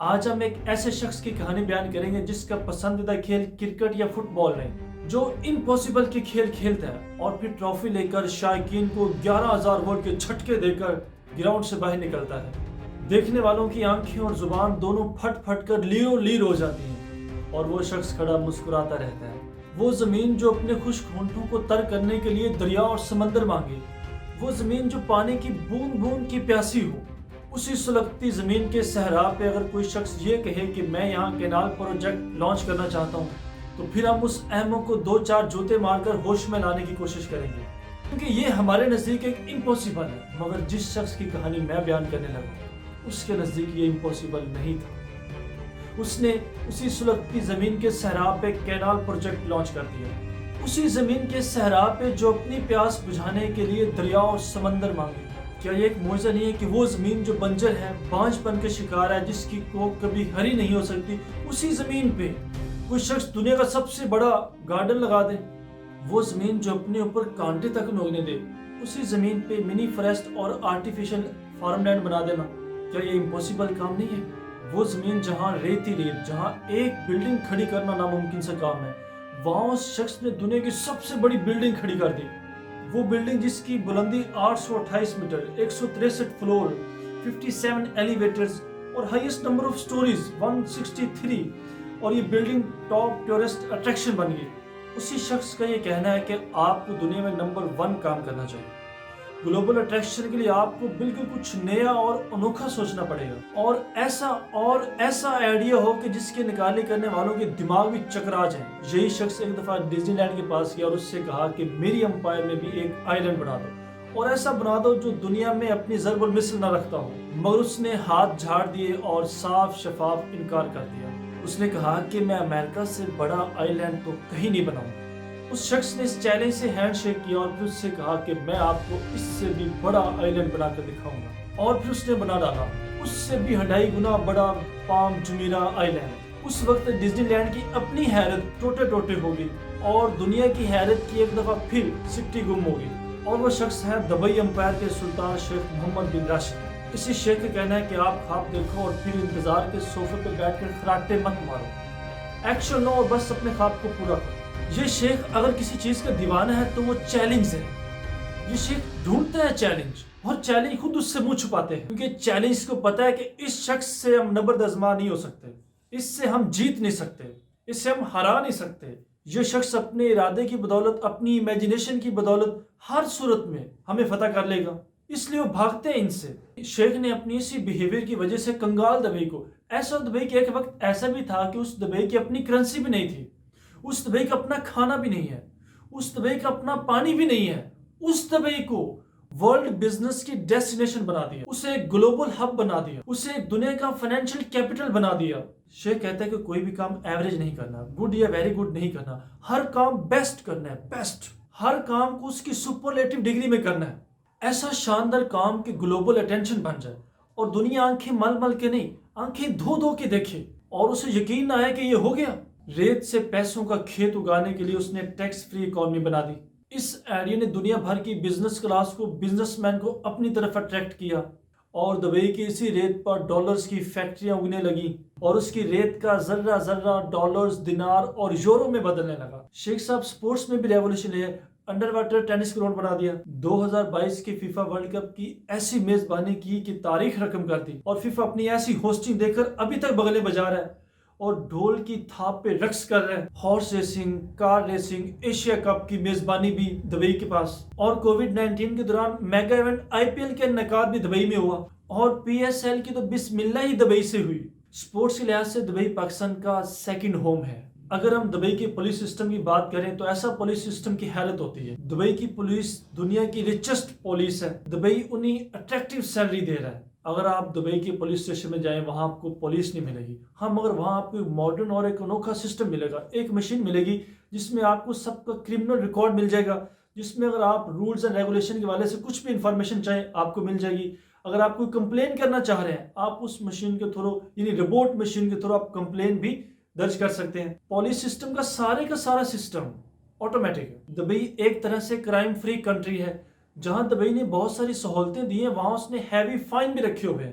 آج ہم ایک ایسے شخص کی کہانی بیان کریں گے جس کا پسندیدہ کھیل کرکٹ یا فٹ بال نہیں، جو امپوسیبل کے کھیل کھیلتا ہے اور پھر ٹرافی لے کر شائقین کو 11,000 وولٹ کے جھٹکے دے کر گراؤنڈ سے باہر نکلتا ہے۔ دیکھنے والوں کی آنکھیں اور زبان دونوں پھٹ پھٹ کر لیرو لیر ہو جاتی ہیں اور وہ شخص کھڑا مسکراتا رہتا ہے۔ وہ زمین جو اپنے خشک ہونٹوں کو تر کرنے کے لیے دریا اور سمندر مانگے، وہ زمین جو پانی کی بوند بوند کی پیاسی ہو، اسی سلگتی زمین کے صحرا پہ اگر کوئی شخص یہ کہے کہ میں یہاں کینال پروجیکٹ لانچ کرنا چاہتا ہوں، تو پھر ہم اس احمق کو 2-4 جوتے مار کر ہوش میں لانے کی کوشش کریں گے، کیونکہ یہ ہمارے نزدیک ایک امپوسیبل ہے۔ مگر جس شخص کی کہانی میں بیان کرنے لگا، اس کے نزدیک یہ امپوسیبل نہیں تھا۔ اس نے اسی سلگتی زمین کے صحرا پہ کینال پروجیکٹ لانچ کر دیا، اسی زمین کے صحرا پہ جو اپنی پیاس بجھانے کے لیے دریا اور سمندر مانگے۔ کیا یہ ایک معجزہ نہیں ہے کہ وہ زمین جو بنجر ہے، بانجھ پن کے شکار ہے، جس کی کوک کبھی ہری نہیں ہو سکتی، اسی زمین پہ کوئی شخص دنیا کا سب سے بڑا گارڈن لگا دے؟ وہ زمین جو اپنے اوپر کانٹے تک نوگنے دے، اسی زمین پہ منی فاریسٹ اور آرٹیفیشل فارم لینڈ بنا دینا، کیا یہ امپوسیبل کام نہیں ہے؟ وہ زمین جہاں ریت، جہاں ایک بلڈنگ کھڑی کرنا ناممکن سا کام ہے، وہاں اس شخص نے دنیا کی سب سے بڑی بلڈنگ کھڑی کر دی۔ وہ بلڈنگ جس کی بلندی 828 میٹر، 163 فلور، 57 ایلیویٹرز اور ہائیسٹ نمبر آف سٹوریز 163، اور یہ بلڈنگ ٹاپ ٹورسٹ اٹریکشن بن گئی۔ اسی شخص کا یہ کہنا ہے کہ آپ کو دنیا میں نمبر 1 کام کرنا چاہیے۔ گلوبل اٹریکشن کے لیے آپ کو بالکل کچھ نیا اور انوکھا سوچنا پڑے گا، اور ایسا آئیڈیا ہو کہ جس کے نکالی کرنے والوں کے دماغ بھی چکرا جائیں۔ یہی شخص ایک دفعہ ڈزنی لینڈ کے پاس گیا اور اس سے کہا کہ میری امپائر میں بھی ایک آئیلینڈ بنا دو، اور ایسا بنا دو جو دنیا میں اپنی ضرب المثل نہ رکھتا ہو۔ مگر اس نے ہاتھ جھاڑ دیے اور صاف شفاف انکار کر دیا۔ اس نے کہا کہ میں امریکہ سے بڑا آئیلینڈ تو کہیں نہیں بناؤں۔ اس شخص نے اس چیلنج سے ہینڈ شیک کیا اور پھر اس سے کہا کہ میں آپ کو اس سے بھی بڑا آئیلینڈ بنا کر دکھاؤں گا، اور پھر اس نے بنا ڈالا اس سے بھی 2.5 گنا بڑا پام جمیرہ آئیلینڈ۔ اس وقت ڈزنی لینڈ کی اپنی حیرت ٹوٹے ٹوٹے ہو گئی، اور دنیا کی حیرت کی ایک دفعہ پھر سٹی گم ہو گئی، اور وہ شخص ہے دبئی امپائر کے سلطان شیخ محمد بن راشد۔ اسی شیخ کا کہنا ہے کہ آپ خواب دیکھو اور پھر انتظار کے صوفے پہ بیٹھ کر خراٹے مت مارو، ایکشن لو اور بس اپنے خواب کو پورا کرو۔ یہ شیخ اگر کسی چیز کا دیوانہ ہے تو وہ چیلنج ہے۔ یہ شیخ ڈھونڈتا ہے چیلنج، اور چیلنج خود اس سے منہ چھپاتے ہیں، کیونکہ چیلنج کو پتا ہے کہ اس شخص سے ہم نبرد آزما نہیں ہو سکتے، اس سے ہم جیت نہیں سکتے، اس سے ہم ہرا نہیں سکتے۔ یہ شخص اپنے ارادے کی بدولت، اپنی امیجنیشن کی بدولت ہر صورت میں ہمیں فتح کر لے گا، اس لیے وہ بھاگتے ہیں ان سے۔ شیخ نے اپنی اسی بیہیویئر کی وجہ سے کنگال دبئی کو، ایسا دبئی کہ ایک وقت ایسا بھی تھا کہ اس دبئی کی اپنی کرنسی بھی نہیں تھی، اس دبئی کا اپنا کھانا بھی نہیں ہے، اس دبئی کا اپنا پانی بھی نہیں ہے، اس دبئی کو ورلڈ بزنس کی ڈیسٹینیشن بنا دیا، اسے ایک گلوبل ہب بنا دیا، اسے ایک دنیا کا فائنینشیل کیپٹل بنا دیا۔ شیخ کہتا ہے کہ کوئی بھی کام ایوریج نہیں کرنا، گڈ یا ویری گڈ نہیں کرنا، ہر کام بیسٹ کرنا ہے، بیسٹ، ہر کام کو اس کی سپرلیٹو ڈگری میں کرنا ہے، ایسا شاندار کام کہ گلوبل اٹینشن بن جائے اور دنیا آنکھیں مل مل کے نہیں، آنکھیں دھو دھو کے دیکھے اور اسے یقین نہ آئے کہ یہ ہو گیا۔ ریت سے پیسوں کا کھیت اگانے کے لیے اس نے ٹیکس فری اکانومی بنا دی۔ اس آئیڈیا نے دنیا بھر کی بزنس کلاس کو، بزنس مین کو اپنی طرف اٹریکٹ کیا، اور دبئی کی اسی ریت پر ڈالرز کی فیکٹریاں اگنے لگیں، اور اس کی ریت کا ذرہ ذرہ ڈالرز، دینار اور یورو میں بدلنے لگا۔ شیخ صاحب سپورٹس میں بھی ریولوشن ہے، انڈر واٹر ٹینس گراؤنڈ بنا دیا، 2022 کے فیفا ورلڈ کپ کی ایسی میزبانی کی کہ تاریخ رقم کر دی، اور فیفا اپنی ایسی ہوسٹنگ دے کر ابھی تک بغلیں بجا رہا ہے اور ڈھول کی تھاپ پہ رقص کر رہے ہیں۔ Horse racing, car racing, Asia Cup کی میزبانی بھی دبئی کے پاس، اور کووڈ-19 کے دوران mega event I P L کے انعقاد بھی دبئی میں ہوا، اور پی ایس ایل کی تو بسم اللہ ہی دبئی سے ہوئی۔ سپورٹس کے لحاظ سے دبئی پاکستان کا سیکنڈ ہوم ہے۔ اگر ہم دبئی کے پولیس سسٹم کی بات کریں تو ایسا پولیس سسٹم کی حیرت ہوتی ہے۔ دبئی کی پولیس دنیا کی ریچسٹ پولیس ہے، دبئی انہیں اٹریکٹیو سیلری دے رہا ہے۔ اگر آپ دبئی کے پولیس اسٹیشن میں جائیں وہاں آپ کو پولیس نہیں ملے گی، ہاں، مگر وہاں آپ کو ایک ماڈرن اور ایک انوکھا سسٹم ملے گا، ایک مشین ملے گی جس میں آپ کو سب کا کرمنل ریکارڈ مل جائے گا، جس میں اگر آپ رولز اینڈ ریگولیشن کے والے سے کچھ بھی انفارمیشن چاہیں آپ کو مل جائے گی۔ اگر آپ کوئی کمپلین کرنا چاہ رہے ہیں، آپ اس مشین کے تھرو، یعنی روبوٹ مشین کے تھرو آپ کمپلین بھی درج کر سکتے ہیں۔ پولیس سسٹم کا سارا سسٹم آٹومیٹک ہے۔ دبئی ایک طرح سے کرائم فری کنٹری ہے۔ جہاں دبئی نے بہت ساری سہولتیں دی ہیں، وہاں اس نے ہیوی فائن بھی رکھے ہوئے ہیں،